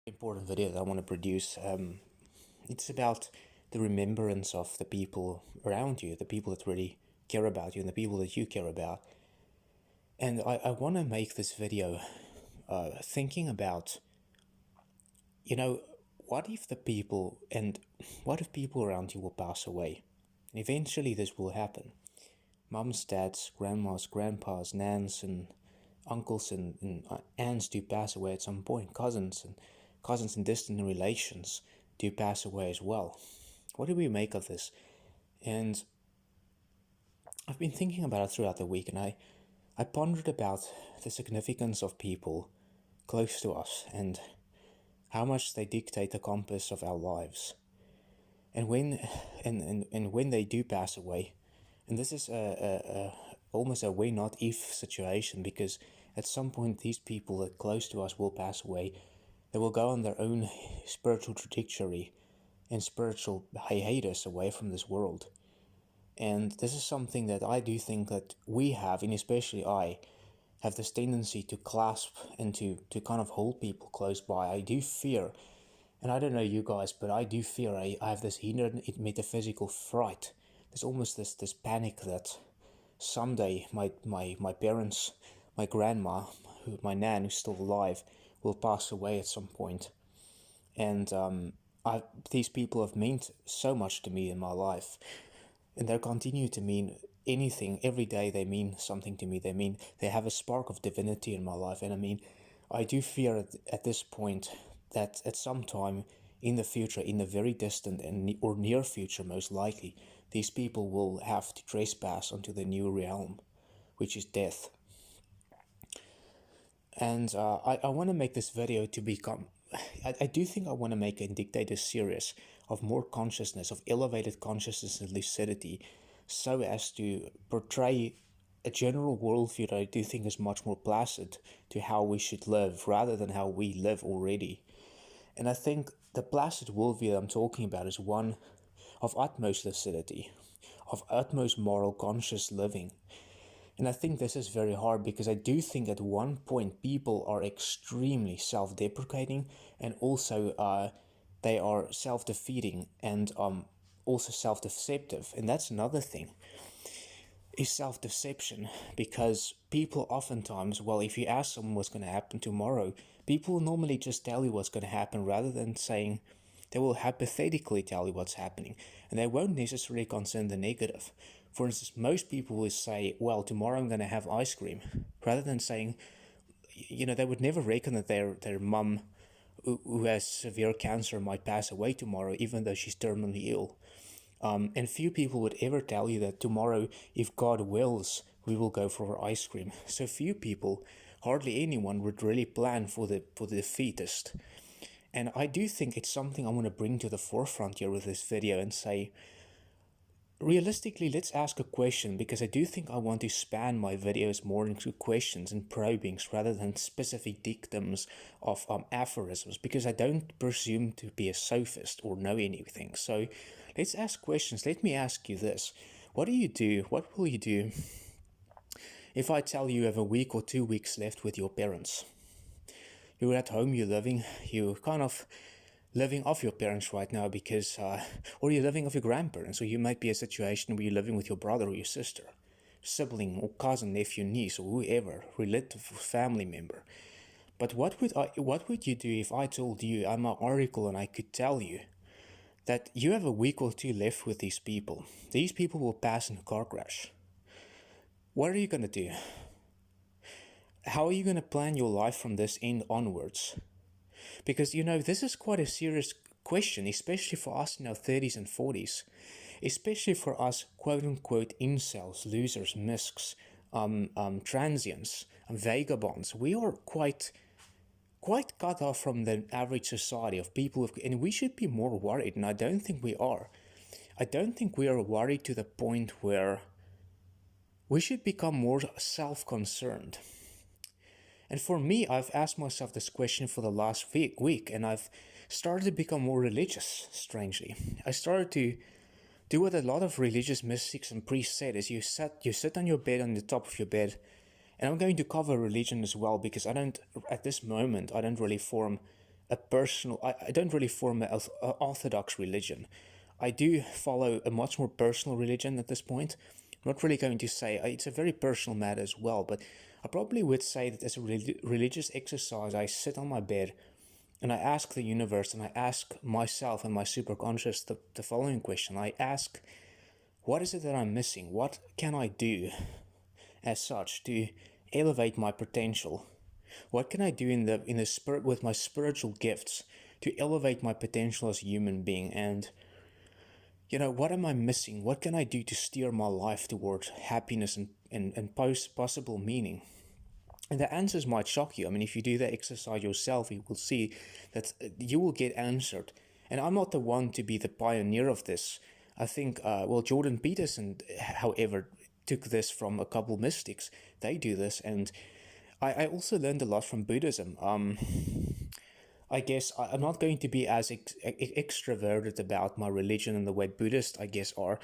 Important video that I want to produce. It's about the remembrance of the people around you, the people that really care about you, and the people that you care about. And I want to make this video thinking about, you know, what if people around you will pass away? And eventually this will happen. Mums, dads, grandmas, grandpas, nans, and uncles and aunts do pass away at some point. Cousins and distant relations do pass away as well. What do we make of this? And I've been thinking about it throughout the week, and I pondered about the significance of people close to us and how much they dictate the compass of our lives. And when they do pass away, and this is almost a we not if situation, because at some point these people that close to us will pass away. They will go on their own spiritual trajectory and spiritual hiatus away from this world. And this is something that I do think that we have, and especially I, have this tendency to clasp and to kind of hold people close by. I do fear, and I don't know you guys, but I do fear. I have this inner metaphysical fright. There's almost this panic that someday my parents, my grandma, my nan who's still alive, will pass away at some point. And these people have meant so much to me in my life, and they continue to mean anything. Every day they mean something to me. They have a spark of divinity in my life. And I do fear at this point that at some time in the future, in the very distant or near future most likely, these people will have to trespass onto the new realm, which is death. And I want to make this video to become, I do think I want to make and dictate a series of more consciousness, of elevated consciousness and lucidity, so as to portray a general worldview that I do think is much more placid to how we should live rather than how we live already. And I think the placid worldview that I'm talking about is one of utmost lucidity, of utmost moral conscious living. And I think this is very hard because I do think at one point people are extremely self-deprecating, and also they are self-defeating and also self-deceptive. And that's another thing, is self-deception, because people oftentimes, well, if you ask someone what's going to happen tomorrow, people will normally just tell you what's going to happen rather than saying, they will hypothetically tell you what's happening, and they won't necessarily concern the negative. For instance, most people will say, well, tomorrow I'm going to have ice cream, rather than saying, they would never reckon that their mum who has severe cancer might pass away tomorrow, even though she's terminally ill. And few people would ever tell you that tomorrow, if God wills, we will go for ice cream. So few people, hardly anyone, would really plan for the defeatist. And I do think it's something I want to bring to the forefront here with this video and say, realistically, let's ask a question, because I do think I want to span my videos more into questions and probings rather than specific dictums of aphorisms, because I don't presume to be a sophist or know anything. So let's ask questions. Let me ask you this. What will you do if I tell you have a week or 2 weeks left with your parents? You're at home, you're kind of living off your parents right now because, or you're living off your grandparents, or you might be a situation where you're living with your brother or your sister, sibling or cousin, nephew, niece, or whoever, relative, family member. But what would you do if I told you, I'm an oracle, and I could tell you that you have a week or 2 left with these people? These people will pass in a car crash. What are you going to do? How are you going to plan your life from this end onwards? Because, this is quite a serious question, especially for us in our 30s and 40s, especially for us quote-unquote incels, losers, misks, transients, vagabonds. We are quite cut off from the average society of people, and we should be more worried, and I don't think we are. I don't think we are worried to the point where we should become more self-concerned. And for me, I've asked myself this question for the last week, and I've started to become more religious, strangely. I started to do what a lot of religious mystics and priests said, is you sit on your bed, on the top of your bed, and I'm going to cover religion as well, because at this moment, I don't really form a personal. I don't really form an orthodox religion. I do follow a much more personal religion at this point. I'm not really going to say it's a very personal matter as well, but I probably would say that as a religious exercise, I sit on my bed and I ask the universe and I ask myself and my superconscious the following question. I ask, what is it that I'm missing? What can I do as such to elevate my potential? What can I do in the spirit with my spiritual gifts to elevate my potential as a human being? And what am I missing? What can I do to steer my life towards happiness and possible meaning? And the answers might shock you. I mean, if you do that exercise yourself, you will see that you will get answered. And I'm not the one to be the pioneer of this. I think, Jordan Peterson, however, took this from a couple mystics. They do this, and I also learned a lot from Buddhism. I guess I'm not going to be as extroverted about my religion and the way Buddhists, I guess, are.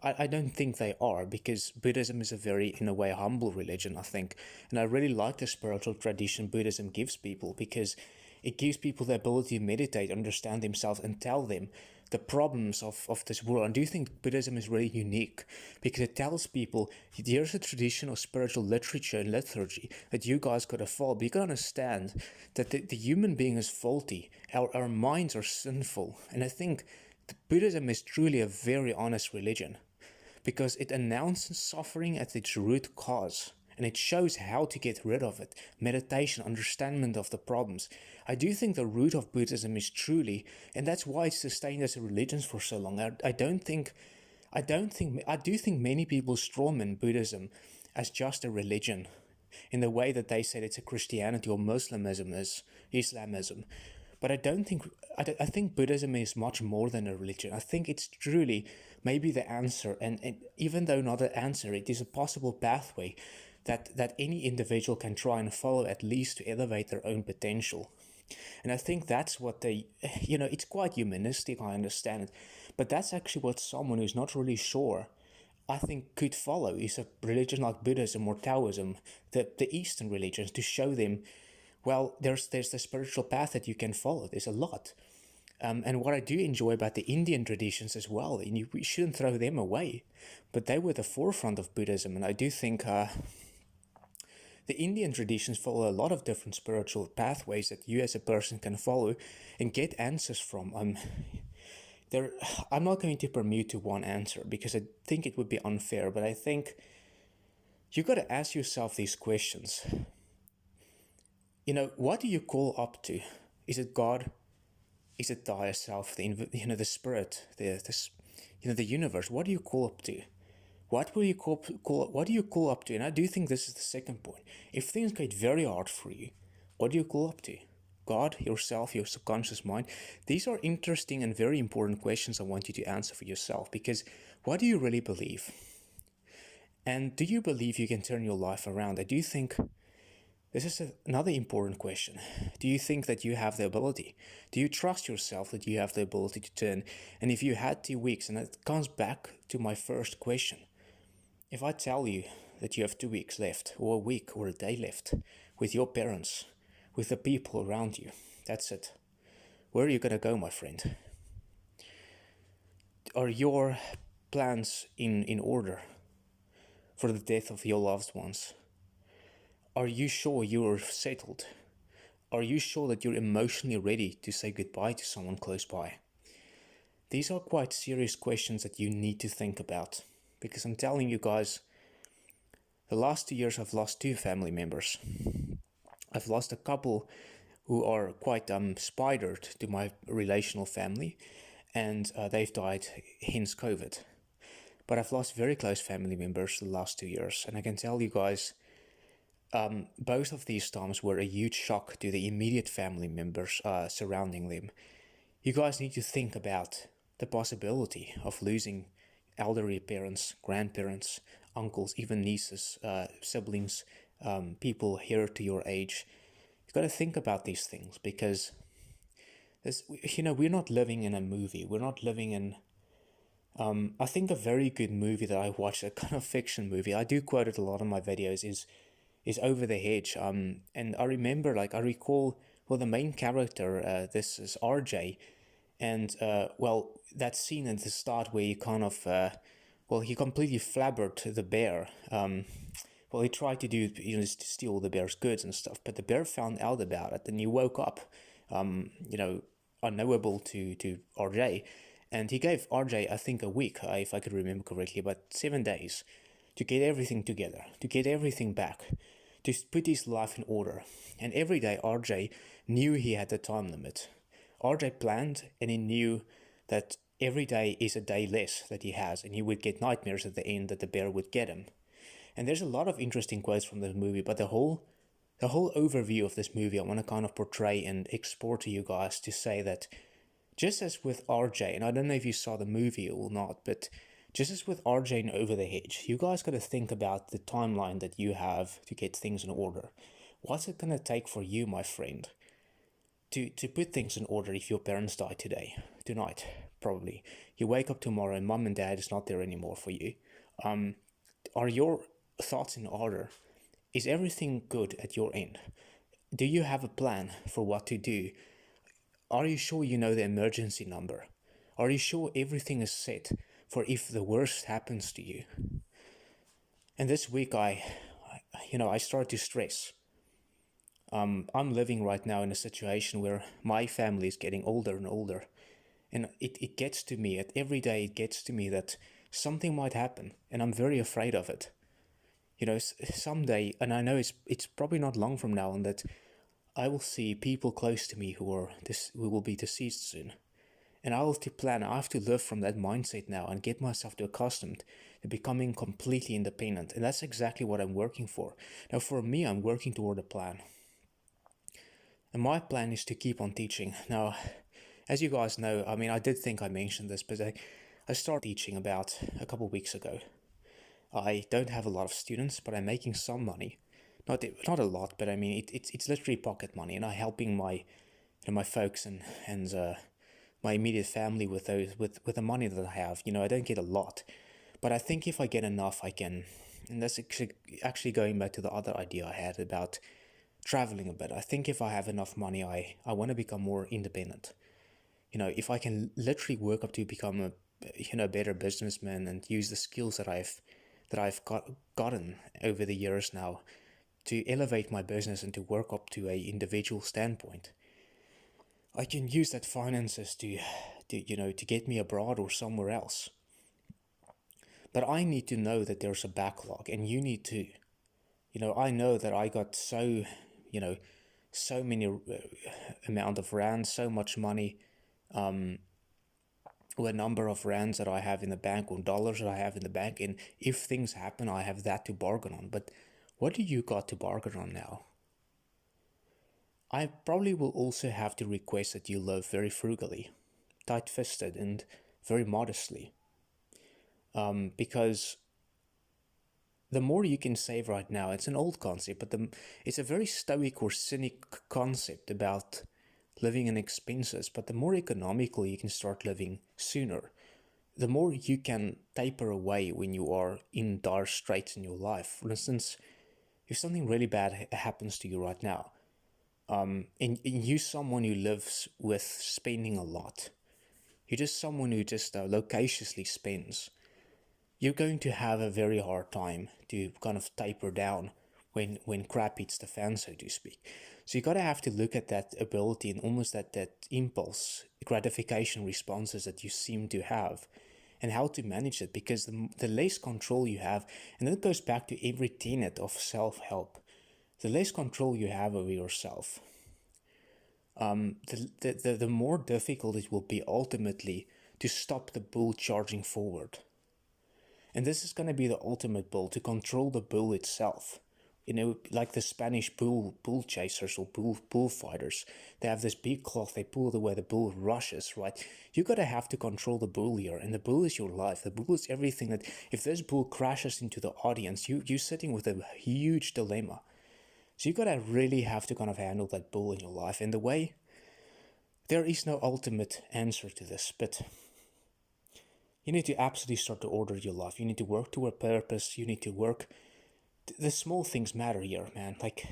I don't think they are, because Buddhism is a very, in a way, humble religion, I think. And I really like the spiritual tradition Buddhism gives people, because it gives people the ability to meditate, understand themselves, and tell them the problems of this world. And I do think Buddhism is really unique, because it tells people, here's a tradition of spiritual literature and liturgy that you guys got to follow. But you got to understand that the human being is faulty. Our minds are sinful. And I think Buddhism is truly a very honest religion, because it announces suffering at its root cause. And it shows how to get rid of it. Meditation, understanding of the problems. I do think the root of Buddhism is truly, and that's why it's sustained as a religion for so long. I do think many people strawman Buddhism as just a religion, in the way that they said it's a Christianity or Muslimism is Islamism. But I think Buddhism is much more than a religion. I think it's truly maybe the answer, and even though not an answer, it is a possible pathway that any individual can try and follow, at least to elevate their own potential. And I think that's what it's quite humanistic, I understand it, but that's actually what someone who's not really sure, I think, could follow, is a religion like Buddhism or Taoism, the Eastern religions, to show them, well, there's the spiritual path that you can follow. There's a lot. And what I do enjoy about the Indian traditions as well, and we shouldn't throw them away, but they were the forefront of Buddhism, and I do think the Indian traditions follow a lot of different spiritual pathways that you as a person can follow and get answers from. I'm not going to permute to one answer, because I think it would be unfair, but I think you got to ask yourself these questions. What do you call up to? Is it God? Is it the higher self, the spirit, the universe? What do you call up to? What do you call up to? And I do think this is the second point. If things get very hard for you, what do you call up to? God, yourself, your subconscious mind? These are interesting and very important questions I want you to answer for yourself, because what do you really believe? And do you believe you can turn your life around? I do think this is another important question. Do you think that you have the ability? Do you trust yourself that you have the ability to turn? And if you had 2 weeks, and it comes back to my first question, if I tell you that you have 2 weeks left, or a week, or a day left, with your parents, with the people around you, that's it. Where are you going to go, my friend? Are your plans in order for the death of your loved ones? Are you sure you're settled? Are you sure that you're emotionally ready to say goodbye to someone close by? These are quite serious questions that you need to think about. Because I'm telling you guys, the last 2 years I've lost 2 family members. I've lost a couple who are quite spidered to my relational family, and they've died, hence COVID. But I've lost very close family members the last 2 years, and I can tell you guys, both of these times were a huge shock to the immediate family members surrounding them. You guys need to think about the possibility of losing elderly parents, grandparents, uncles, even nieces, siblings, people here to your age. You've got to think about these things, because we're not living in a movie. We're not living in I think a very good movie that I watched, a kind of fiction movie, I do quote it a lot in my videos, is Over the Hedge. And I recall well, the main character, this is RJ, and well, that scene at the start where he kind of, well, he completely flabbered the bear. Well, he tried to do, to steal the bear's goods and stuff, but the bear found out about it, and he woke up, unknowable to RJ, and he gave RJ, I think, a week, if I could remember correctly, but 7 days, to get everything together, to get everything back, to put his life in order. And every day RJ knew he had the time limit. RJ planned, and he knew that every day is a day less that he has, and he would get nightmares at the end that the bear would get him. And there's a lot of interesting quotes from the movie, but the whole overview of this movie I want to kind of portray and export to you guys to say that just as with RJ, and I don't know if you saw the movie or not, but just as with RJ and Over the Hedge, you guys got to think about the timeline that you have to get things in order. What's it going to take for you, my friend, to put things in order if your parents die tonight, probably? You wake up tomorrow and mom and dad is not there anymore for you. Are your thoughts in order? Is everything good at your end? Do you have a plan for what to do? Are you sure you know the emergency number? Are you sure everything is set for if the worst happens to you? And this week I started to stress. I'm living right now in a situation where my family is getting older and older. And it gets to me, every day it gets to me that something might happen, and I'm very afraid of it. Someday, and I know it's probably not long from now, and that I will see people close to me who will be deceased soon. And I have to live from that mindset now and get myself to accustomed to becoming completely independent. And that's exactly what I'm working for. Now, for me, I'm working toward a plan. And my plan is to keep on teaching. Now, as you guys know, I did think I mentioned this, but I started teaching about a couple of weeks ago. I don't have a lot of students, but I'm making some money. Not a lot, but it's literally pocket money, and I'm helping my folks and my immediate family with the money that I have. I don't get a lot, but I think if I get enough, I can. And that's actually going back to the other idea I had about traveling a bit. I think if I have enough money, I want to become more independent. If I can literally work up to become a better businessman and use the skills that I've gotten over the years now to elevate my business and to work up to a individual standpoint, I can use that finances to get me abroad or somewhere else. But I need to know that there's a backlog, and you need to. I know that I got so many amount of rands, so much money, or a number of rands that I have in the bank, or dollars that I have in the bank, and if things happen, I have that to bargain on. But what do you got to bargain on now? I probably will also have to request that you live very frugally, tight-fisted, and very modestly. Because the more you can save right now, it's an old concept, but it's a very stoic or cynic concept about living in expenses, but the more economical you can start living sooner, the more you can taper away when you are in dire straits in your life. For instance, if something really bad happens to you right now, and you're someone who lives with spending a lot, you're just someone who just loquaciously spends, you're going to have a very hard time to kind of taper down when crap hits the fan, so to speak. So you gotta have to look at that ability and almost that impulse gratification responses that you seem to have, and how to manage it, because the less control you have, and that goes back to every tenet of self-help, the less control you have over yourself, the more difficult it will be ultimately to stop the bull charging forward. And this is going to be the ultimate bull, to control the bull itself. Like the Spanish bull chasers or bullfighters. They have this big cloth, they pull the way the bull rushes, right? You gotta have to control the bull here, and the bull is your life. The bull is everything. That if this bull crashes into the audience, you're sitting with a huge dilemma. So you gotta really have to kind of handle that bull in your life. And there is no ultimate answer to this, but you need to absolutely start to order your life. You need to work to a purpose. You need to work. The small things matter here, man. Like,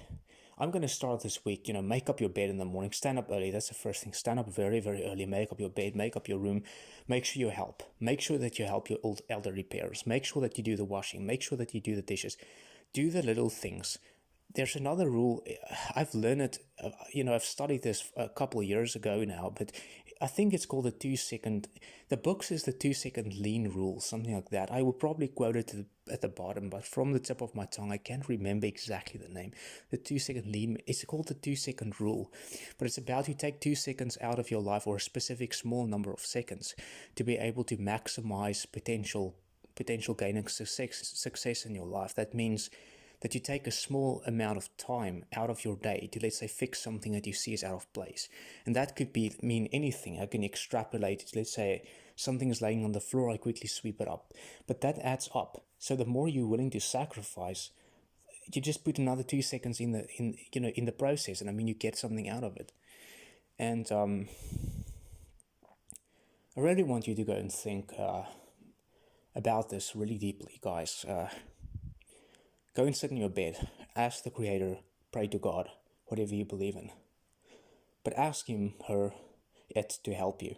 I'm going to start this week, make up your bed in the morning, stand up early. That's the first thing. Stand up very, very early, make up your bed, make up your room, make sure you help. Make sure that you help your old elderly parents. Make sure that you do the washing. Make sure that you do the dishes. Do the little things. There's another rule. I've learned it, I've studied this a couple of years ago now, but I think it's called the book says the 2-second lean rule, something like that. I will probably quote it at the bottom, but from the tip of my tongue, I can't remember exactly the name. The 2-second lean, it's called the 2-second rule, but it's about you take 2 seconds out of your life, or a specific small number of seconds, to be able to maximize potential gaining success in your life. That means that you take a small amount of time out of your day to, let's say, fix something that you see is out of place. And that could mean anything. I can extrapolate it. Let's say something is laying on the floor, I quickly sweep it up. But that adds up. So the more you're willing to sacrifice, you just put another 2 seconds in the process, and you get something out of it. And I really want you to go and think about this really deeply, guys. Go and sit in your bed, ask the Creator, pray to God, whatever you believe in. But ask Him, it to help you.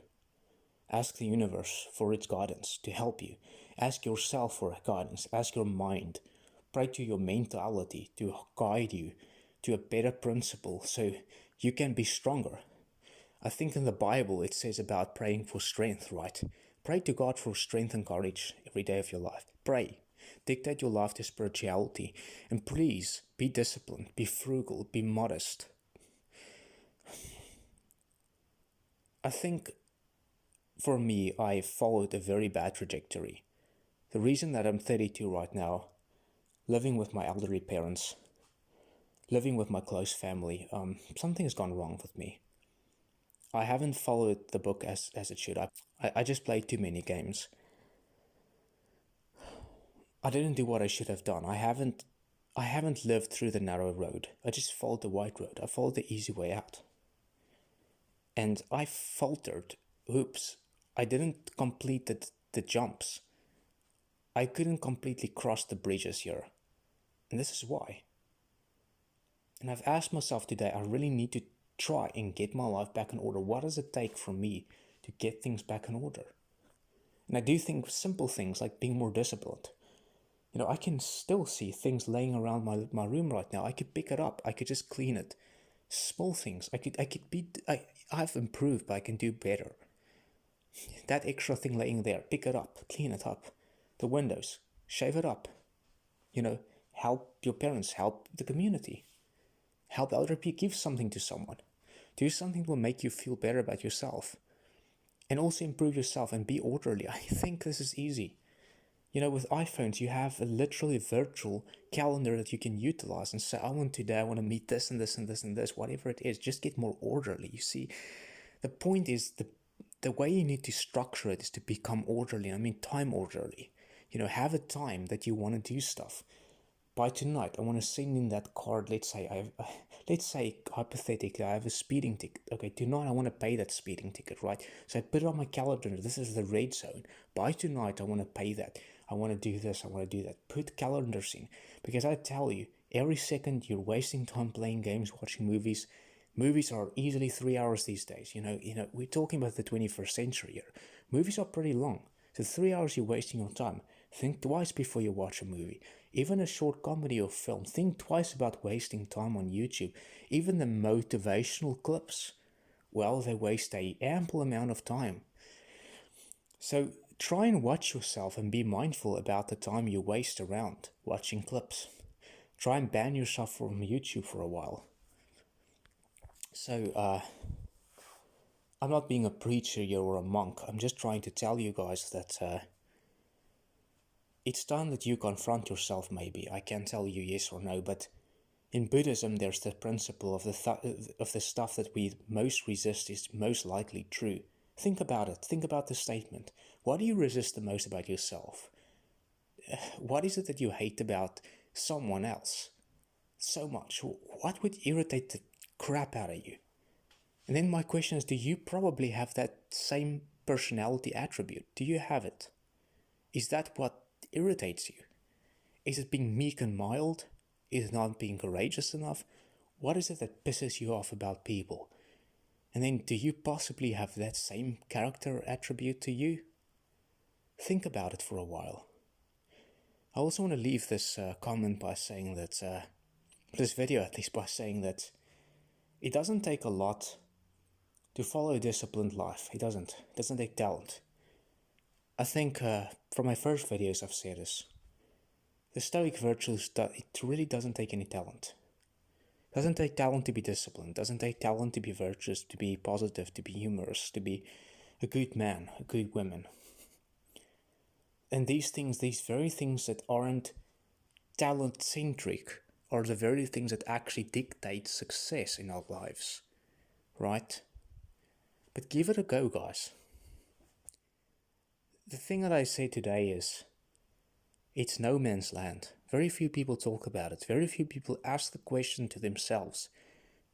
Ask the universe for its guidance to help you. Ask yourself for guidance. Ask your mind. Pray to your mentality to guide you to a better principle so you can be stronger. I think in the Bible it says about praying for strength, right? Pray to God for strength and courage every day of your life. Pray. Dictate your life to spirituality. And please, be disciplined, be frugal, be modest. I think, for me, I followed a very bad trajectory. The reason that I'm 32 right now, living with my elderly parents, living with my close family, something has gone wrong with me. I haven't followed the book as it should. I just played too many games. I didn't do what I should have done. I haven't lived through the narrow road. I just followed the wide road. I followed the easy way out. And I faltered. Oops. I didn't complete the jumps. I couldn't completely cross the bridges here. And this is why. And I've asked myself today, I really need to try and get my life back in order. What does it take from me to get things back in order? And I do think simple things like being more disciplined. I can still see things laying around my room right now. I could pick it up. I could just clean it. Small things. I've improved, but I can do better. That extra thing laying there, pick it up, clean it up. The windows, shave it up. Help your parents, help the community. Help other people, give something to someone. Do something that will make you feel better about yourself. And also improve yourself and be orderly. I think this is easy. With iPhones, you have a literally virtual calendar that you can utilize and say, I want to meet this and this and this and this, whatever it is. Just get more orderly. You see, the point is the way you need to structure it is to become orderly. Time orderly. Have a time that you want to do stuff. By tonight, I want to send in that card. Let's say hypothetically, I have a speeding ticket. Okay, tonight I want to pay that speeding ticket, right? So I put it on my calendar. This is the red zone. By tonight, I want to pay that. I want to do this. I want to do that. Put calendars in, because I tell you, every second you're wasting time playing games, watching movies. Movies are easily 3 hours these days. We're talking about the 21st century here. Movies are pretty long. So 3 hours you're wasting your time. Think twice before you watch a movie. Even a short comedy or film. Think twice about wasting time on YouTube. Even the motivational clips. Well, they waste an ample amount of time. So try and watch yourself and be mindful about the time you waste around watching clips. Try and ban yourself from YouTube for a while. So, I'm not being a preacher here or a monk. I'm just trying to tell you guys that it's time that you confront yourself, maybe. I can't tell you yes or no, but in Buddhism, there's the principle of the stuff that we most resist is most likely true. Think about it. Think about the statement. What do you resist the most about yourself? What is it that you hate about someone else so much? What would irritate the crap out of you? And then my question is, do you probably have that same personality attribute? Do you have it? Is that what irritates you? Is it being meek and mild? Is it not being courageous enough? What is it that pisses you off about people? And then, do you possibly have that same character attribute to you? Think about it for a while. I also want to leave this comment by saying that, this video at least, by saying that it doesn't take a lot to follow a disciplined life. It doesn't take talent. I think from my first videos I've said this. The Stoic virtues, it really doesn't take any talent. It doesn't take talent to be disciplined. It doesn't take talent to be virtuous, to be positive, to be humorous, to be a good man, a good woman. And these things, these very things that aren't talent-centric, are the very things that actually dictate success in our lives. Right? But give it a go, guys. The thing that I say today is, it's no man's land. Very few people talk about it. Very few people ask the question to themselves.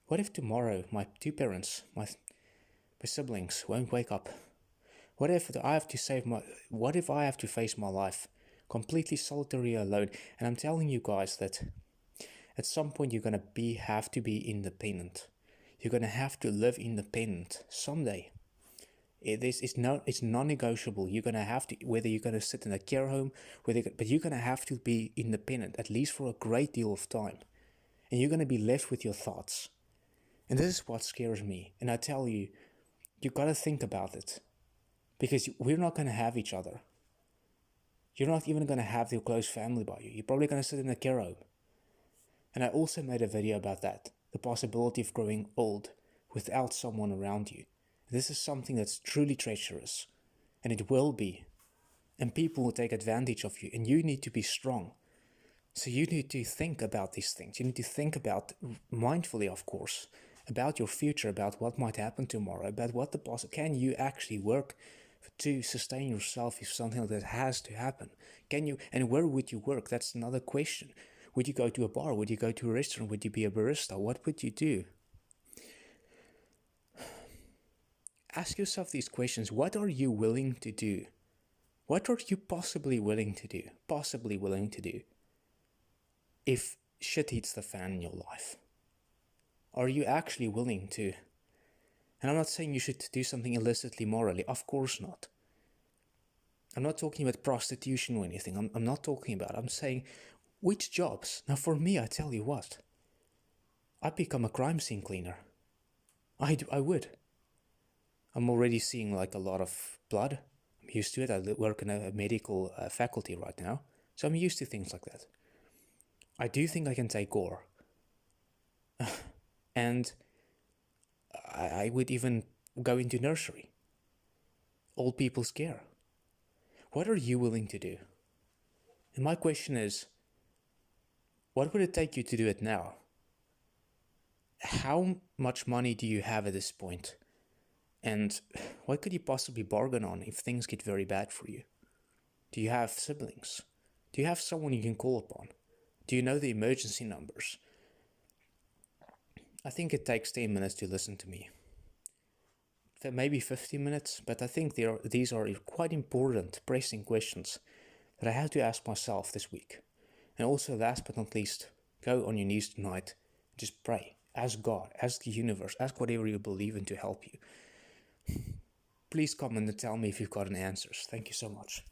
What if tomorrow my two parents, my siblings won't wake up? What if I have to face my life completely solitary alone? And I'm telling you guys that at some point you're going to have to be independent. You're going to have to live independent someday. It's non-negotiable. You're going to have to, whether you're going to sit in a care home, but you're going to have to be independent, at least for a great deal of time. And you're going to be left with your thoughts. And this is what scares me. And I tell you, you got to think about it. Because we're not going to have each other. You're not even going to have your close family by you. You're probably going to sit in a care home. And I also made a video about that. The possibility of growing old without someone around you. This is something that's truly treacherous. And it will be. And people will take advantage of you. And you need to be strong. So you need to think about these things. You need to think about, mindfully of course, about your future, about what might happen tomorrow, about what can you actually work to sustain yourself if something like that has to happen? Can you, and where would you work? That's another question. Would you go to a bar? Would you go to a restaurant? Would you be a barista? What would you do? Ask yourself these questions. What are you willing to do? What are you possibly willing to do? If shit hits the fan in your life? Are you actually willing to? And I'm not saying you should do something illicitly morally. Of course not. I'm not talking about prostitution or anything. I'm not talking about it. I'm saying, which jobs? Now for me, I tell you what. I'd become a crime scene cleaner. I would. I'm already seeing like a lot of blood. I'm used to it. I work in a medical faculty right now. So I'm used to things like that. I do think I can take gore. And I would even go into nursery. Old people's care. What are you willing to do? And my question is, what would it take you to do it now? How much money do you have at this point? And what could you possibly bargain on if things get very bad for you? Do you have siblings? Do you have someone you can call upon? Do you know the emergency numbers? I think it takes 10 minutes to listen to me. Maybe 50 minutes, but I think these are quite important, pressing questions that I have to ask myself this week. And also, last but not least, go on your knees tonight, just pray. Ask God, ask the universe, ask whatever you believe in to help you. Please comment and tell me if you've gotten answers. Thank you so much.